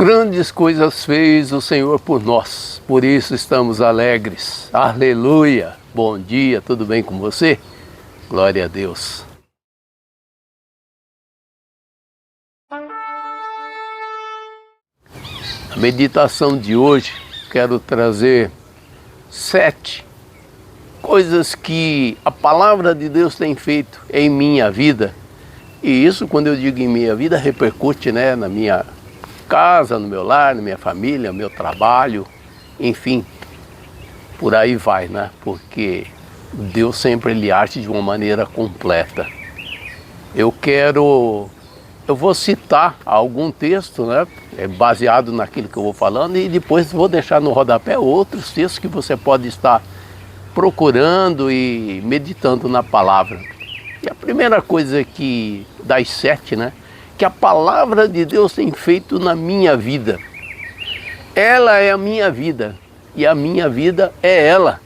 Grandes coisas fez o Senhor por nós, por isso estamos alegres. Aleluia! Bom dia, tudo bem com você? Glória a Deus. A meditação de hoje, quero trazer 7 coisas que a palavra de Deus tem feito em minha vida. E isso, quando eu digo em minha vida, repercute, na minha casa, no meu lar, na minha família, no meu trabalho, enfim, por aí vai, Porque Deus sempre ele age de uma maneira completa. Eu vou citar algum texto, baseado naquilo que eu vou falando, e depois vou deixar no rodapé outros textos que você pode estar procurando e meditando na palavra. E a primeira coisa das 7, que a palavra de Deus tem feito na minha vida. Ela é a minha vida e a minha vida é ela.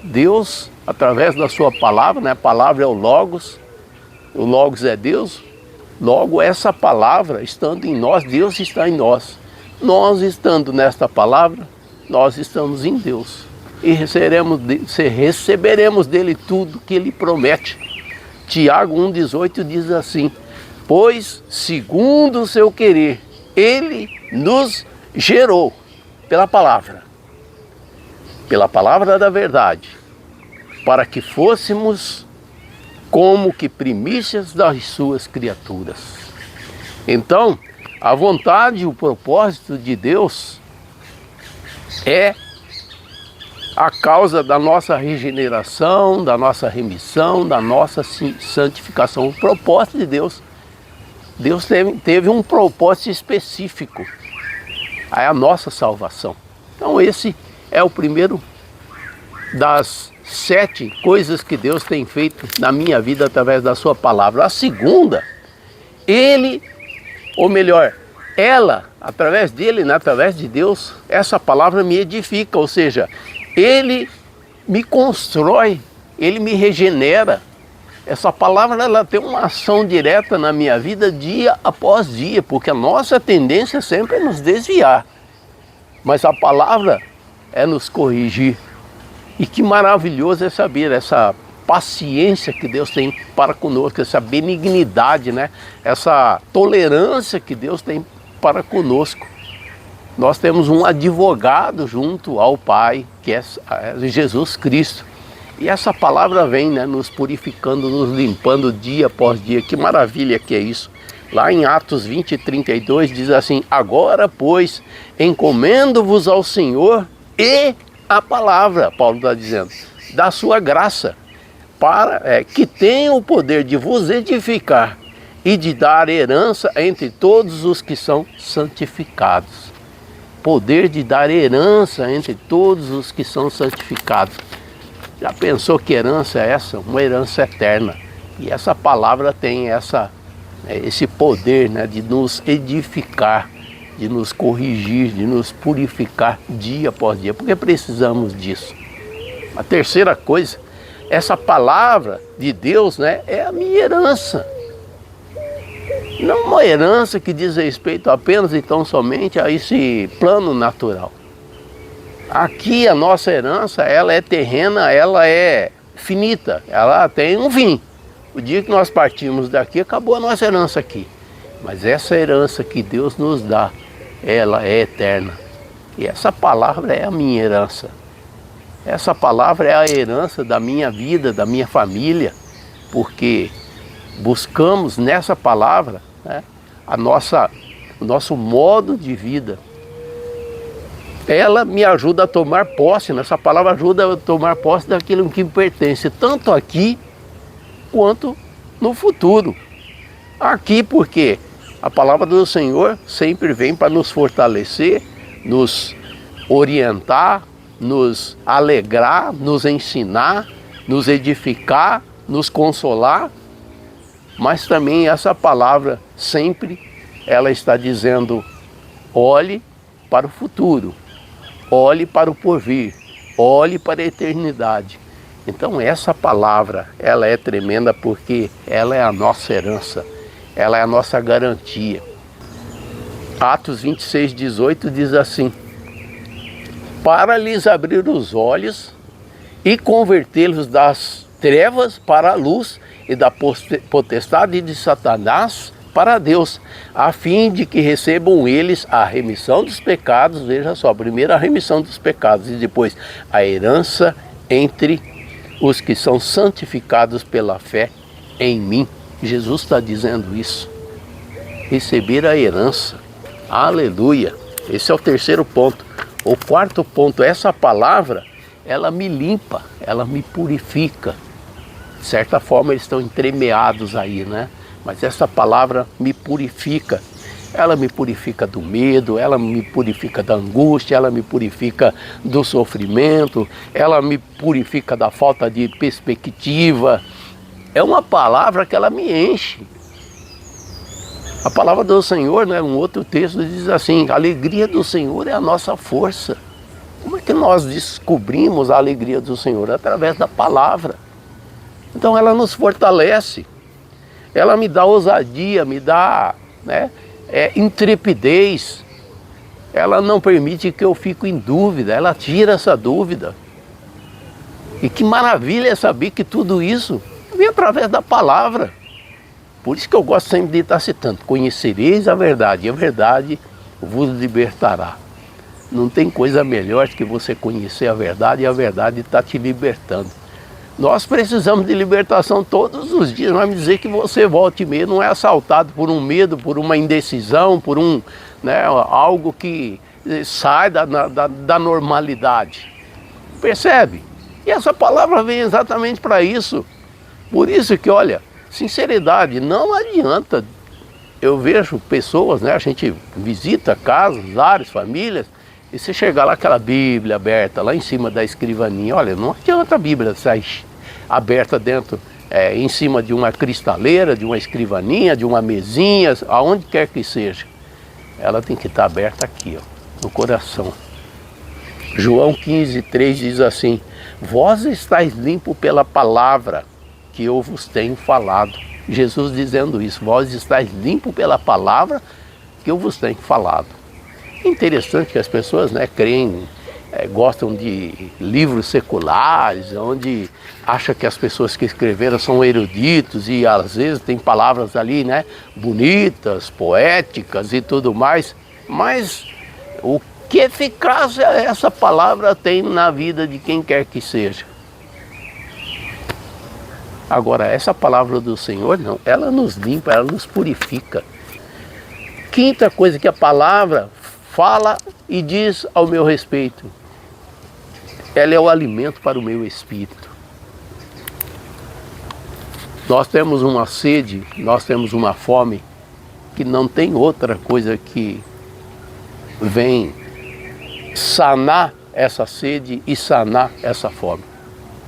Deus, através da sua palavra, a palavra é o Logos é Deus. Logo, essa palavra, estando em nós, Deus está em nós. Nós estando nesta palavra, nós estamos em Deus. E receberemos dele tudo que ele promete. Tiago 1,18 diz assim: pois, segundo o seu querer, ele nos gerou pela palavra da verdade, para que fôssemos como que primícias das suas criaturas. Então, a vontade e o propósito de Deus é a causa da nossa regeneração, da nossa remissão, da nossa santificação. O propósito de Deus teve um propósito específico, é a nossa salvação. Então esse é o primeiro das 7 coisas que Deus tem feito na minha vida através da sua palavra. A segunda, ela, através dele, através de Deus, essa palavra me edifica, ou seja, ele me constrói, ele me regenera. Essa palavra ela tem uma ação direta na minha vida dia após dia, porque a nossa tendência sempre é nos desviar. Mas a palavra é nos corrigir. E que maravilhoso é saber essa paciência que Deus tem para conosco, essa benignidade, essa tolerância que Deus tem para conosco. Nós temos um advogado junto ao Pai, que é Jesus Cristo. E essa palavra vem nos purificando, nos limpando dia após dia. Que maravilha que é isso. Lá em Atos 20:32 diz assim: agora, pois, encomendo-vos ao Senhor e a palavra, Paulo está dizendo, da sua graça, para que tenha o poder de vos edificar e de dar herança entre todos os que são santificados. Poder de dar herança entre todos os que são santificados. Já pensou que herança é essa? Uma herança eterna. E essa palavra tem esse poder de nos edificar, de nos corrigir, de nos purificar dia após dia, porque precisamos disso. A terceira coisa, essa palavra de Deus é a minha herança. Não uma herança que diz respeito apenas e tão somente a esse plano natural. Aqui a nossa herança, ela é terrena, ela é finita, ela tem um fim. O dia que nós partimos daqui, acabou a nossa herança aqui. Mas essa herança que Deus nos dá, ela é eterna. E essa palavra é a minha herança. Essa palavra é a herança da minha vida, da minha família, porque buscamos nessa palavra o nosso modo de vida. Ela me ajuda a tomar posse, essa palavra ajuda a tomar posse daquilo que me pertence, tanto aqui quanto no futuro. Aqui porque a palavra do Senhor sempre vem para nos fortalecer, nos orientar, nos alegrar, nos ensinar, nos edificar, nos consolar. Mas também essa palavra sempre ela está dizendo: olhe para o futuro, olhe para o porvir, olhe para a eternidade. Então essa palavra, ela é tremenda porque ela é a nossa herança, ela é a nossa garantia. Atos 26, 18 diz assim: para lhes abrir os olhos e convertê-los das trevas para a luz e da potestade de Satanás para Deus, a fim de que recebam eles a remissão dos pecados. Veja só, primeiro a remissão dos pecados e depois a herança entre os que são santificados pela fé em mim. Jesus está dizendo isso. Receber a herança. Aleluia. Esse é o terceiro ponto. O quarto ponto, essa palavra, ela me limpa, ela me purifica. De certa forma eles estão entremeados aí, né? Mas essa palavra me purifica. Ela me purifica do medo, ela me purifica da angústia, ela me purifica do sofrimento, ela me purifica da falta de perspectiva. É uma palavra que ela me enche. A palavra do Senhor, né, um outro texto diz assim: a alegria do Senhor é a nossa força. Como é que nós descobrimos a alegria do Senhor? Através da palavra. Então ela nos fortalece. Ela me dá ousadia, me dá, né, intrepidez. Ela não permite que eu fique em dúvida, ela tira essa dúvida. E que maravilha é saber que tudo isso vem através da palavra. Por isso que eu gosto sempre de estar citando: conhecereis a verdade, e a verdade vos libertará. Não tem coisa melhor que você conhecer a verdade e a verdade está te libertando. Nós precisamos de libertação todos os dias. Não vai me dizer que você volta e meia não é assaltado por um medo, por uma indecisão, por algo que sai da normalidade. Percebe? E essa palavra vem exatamente para isso. Por isso que, olha, sinceridade, não adianta. Eu vejo pessoas, né? A gente visita casas, lares, famílias, e você chegar lá, aquela Bíblia aberta lá em cima da escrivaninha, olha, não adianta a Bíblia sair aberta dentro, em cima de uma cristaleira, de uma escrivaninha, de uma mesinha, aonde quer que seja. Ela tem que estar aberta aqui, ó, no coração. João 15, 3 diz assim: vós estáis limpo pela palavra que eu vos tenho falado. Jesus dizendo isso: vós estáis limpo pela palavra que eu vos tenho falado. Interessante que as pessoas, né, creem, gostam de livros seculares, onde acham que as pessoas que escreveram são eruditos e às vezes tem palavras ali, né, bonitas, poéticas e tudo mais. Mas o que eficácia essa palavra tem na vida de quem quer que seja? Agora, essa palavra do Senhor, não, ela nos limpa, ela nos purifica. Quinta coisa que a palavra fala e diz ao meu respeito: ela é o alimento para o meu espírito. Nós temos uma sede, nós temos uma fome, que não tem outra coisa que vem sanar essa sede e sanar essa fome.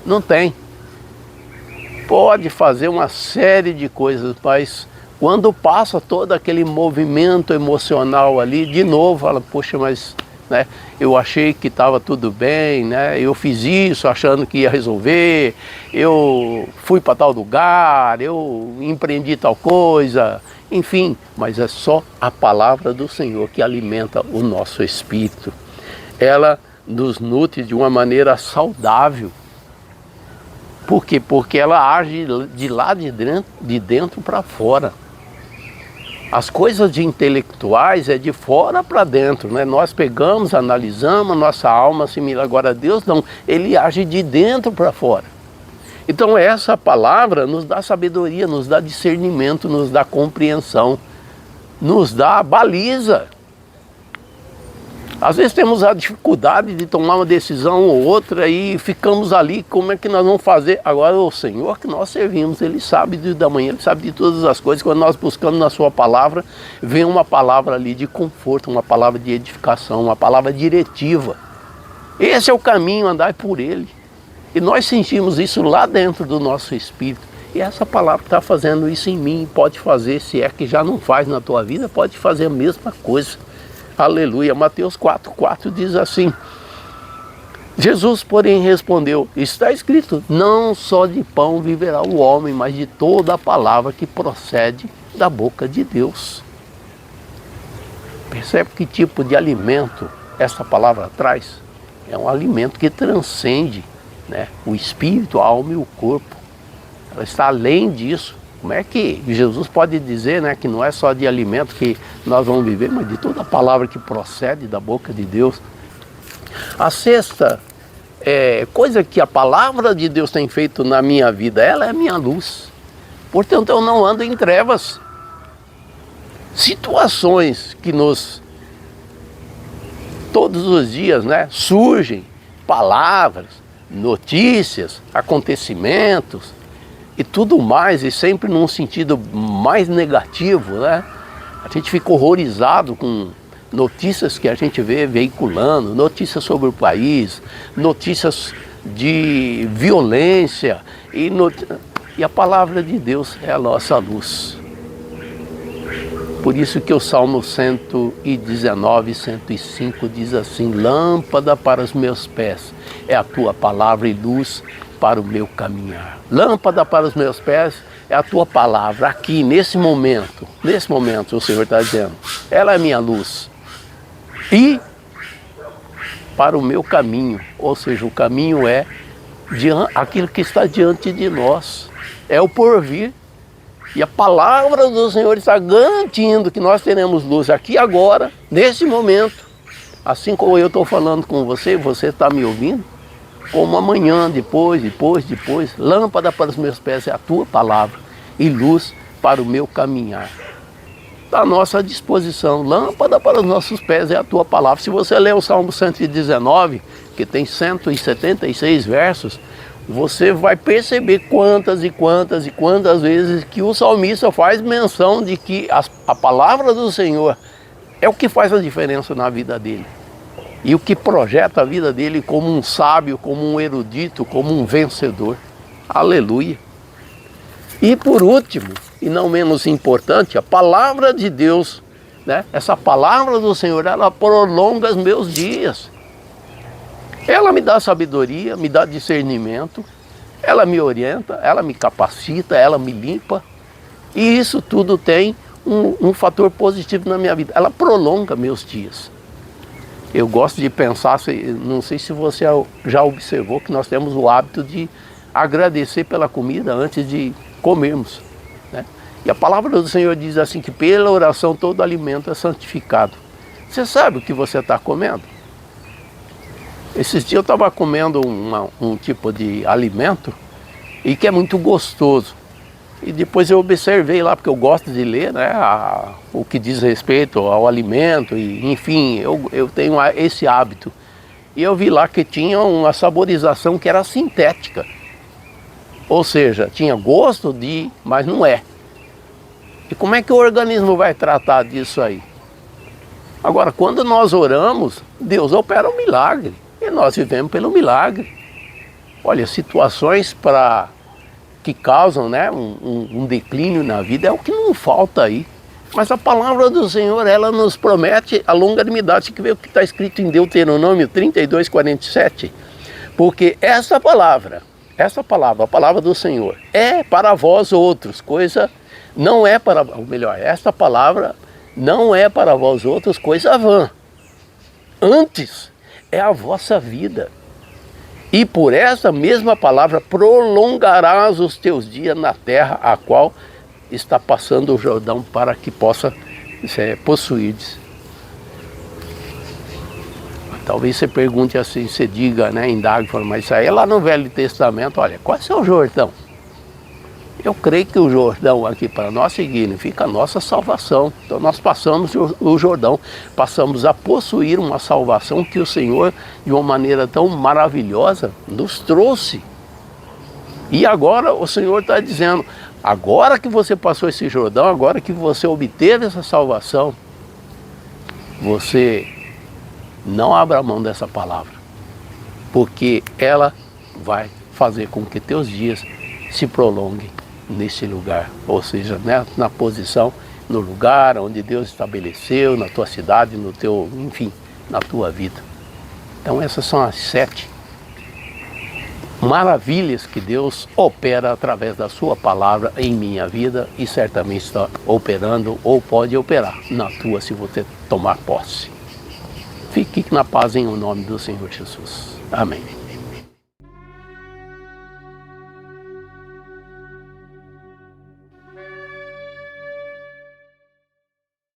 Não tem. Pode fazer uma série de coisas, mas quando passa todo aquele movimento emocional ali, de novo, fala: poxa, mas, né, eu achei que estava tudo bem, né, eu fiz isso achando que ia resolver, eu fui para tal lugar, eu empreendi tal coisa, enfim, mas é só a palavra do Senhor que alimenta o nosso espírito. Ela nos nutre de uma maneira saudável. Por quê? Porque ela age de lá de dentro para fora. As coisas de intelectuais é de fora para dentro, né? Nós pegamos, analisamos, nossa alma assimila. Agora Deus não, Ele age de dentro para fora. Então essa palavra nos dá sabedoria, nos dá discernimento, nos dá compreensão, nos dá baliza. Às vezes temos a dificuldade de tomar uma decisão ou outra e ficamos ali, como é que nós vamos fazer? Agora o Senhor que nós servimos, Ele sabe da manhã, Ele sabe de todas as coisas. Quando nós buscamos na Sua palavra, vem uma palavra ali de conforto, uma palavra de edificação, uma palavra diretiva. Esse é o caminho, andar por Ele. E nós sentimos isso lá dentro do nosso espírito. E essa palavra está fazendo isso em mim, pode fazer, se é que já não faz na tua vida, pode fazer a mesma coisa. Aleluia. Mateus 4,4 diz assim: Jesus, porém, respondeu: está escrito, não só de pão viverá o homem, mas de toda a palavra que procede da boca de Deus. Percebe que tipo de alimento essa palavra traz? É um alimento que transcende, né, o espírito, a alma e o corpo. Ela está além disso. Como é que Jesus pode dizer, né, que não é só de alimento que nós vamos viver, mas de toda a palavra que procede da boca de Deus? A sexta coisa que a palavra de Deus tem feito na minha vida, ela é minha luz. Portanto, eu não ando em trevas. Situações que todos os dias, né, surgem palavras, notícias, acontecimentos e tudo mais, e sempre num sentido mais negativo, né? A gente fica horrorizado com notícias que a gente vê veiculando, notícias sobre o país, notícias de violência, e a palavra de Deus é a nossa luz. Por isso que o Salmo 119, 105 diz assim: lâmpada para os meus pés é a tua palavra e luz para o meu caminhar. Lâmpada para os meus pés é a tua palavra. Aqui, nesse momento o Senhor está dizendo, ela é minha luz. E para o meu caminho, ou seja, o caminho é aquilo que está diante de nós, é o porvir. E a palavra do Senhor está garantindo que nós teremos luz aqui agora, nesse momento. Assim como eu estou falando com você, você está me ouvindo, como amanhã, depois. Lâmpada para os meus pés é a tua palavra e luz para o meu caminhar. Está à nossa disposição. Lâmpada para os nossos pés é a tua palavra. Se você ler o Salmo 119, que tem 176 versos, você vai perceber quantas vezes que o salmista faz menção de que a palavra do Senhor é o que faz a diferença na vida dele. E o que projeta a vida dele como um sábio, como um erudito, como um vencedor. Aleluia! E por último, e não menos importante, a palavra de Deus, né? Essa palavra do Senhor, ela prolonga os meus dias. Ela me dá sabedoria, me dá discernimento, ela me orienta, ela me capacita, ela me limpa. E isso tudo tem um fator positivo na minha vida. Ela prolonga meus dias. Eu gosto de pensar, não sei se você já observou, que nós temos o hábito de agradecer pela comida antes de comermos, né? E a palavra do Senhor diz assim, que pela oração todo alimento é santificado. Você sabe o que você está comendo? Esses dias eu estava comendo um tipo de alimento e que é muito gostoso. E depois eu observei lá, porque eu gosto de ler, né, o que diz respeito ao alimento, e enfim, eu tenho esse hábito. E eu vi lá que tinha uma saborização que era sintética. Ou seja, tinha gosto mas não é. E como é que o organismo vai tratar disso aí? Agora, quando nós oramos, Deus opera um milagre. E nós vivemos pelo milagre. Olha, situações que causam, né, um declínio na vida é o que não falta aí. Mas a palavra do Senhor, ela nos promete a longanimidade. Você quer ver o que está escrito em Deuteronômio 32, 47? Porque essa palavra, a palavra do Senhor, é para vós outros, não é para, ou melhor, esta palavra não é para vós outros coisa vã. Antes, é a vossa vida. E por essa mesma palavra prolongarás os teus dias na terra a qual está passando o Jordão, para que possa possuir. Talvez você pergunte assim, você diga, né, indague, mas isso aí é lá no Velho Testamento. Olha, qual é o Jordão? Eu creio que o Jordão aqui para nós significa a nossa salvação. Então nós passamos o Jordão, passamos a possuir uma salvação que o Senhor, de uma maneira tão maravilhosa, nos trouxe. E agora o Senhor está dizendo, agora que você passou esse Jordão, agora que você obteve essa salvação, você não abra mão dessa palavra, porque ela vai fazer com que teus dias se prolonguem nesse lugar, ou seja, né, na posição, no lugar onde Deus estabeleceu, na tua cidade, enfim, na tua vida. Então essas são as 7 maravilhas que Deus opera através da sua palavra em minha vida e certamente está operando ou pode operar na tua se você tomar posse. Fique na paz em nome do Senhor Jesus. Amém.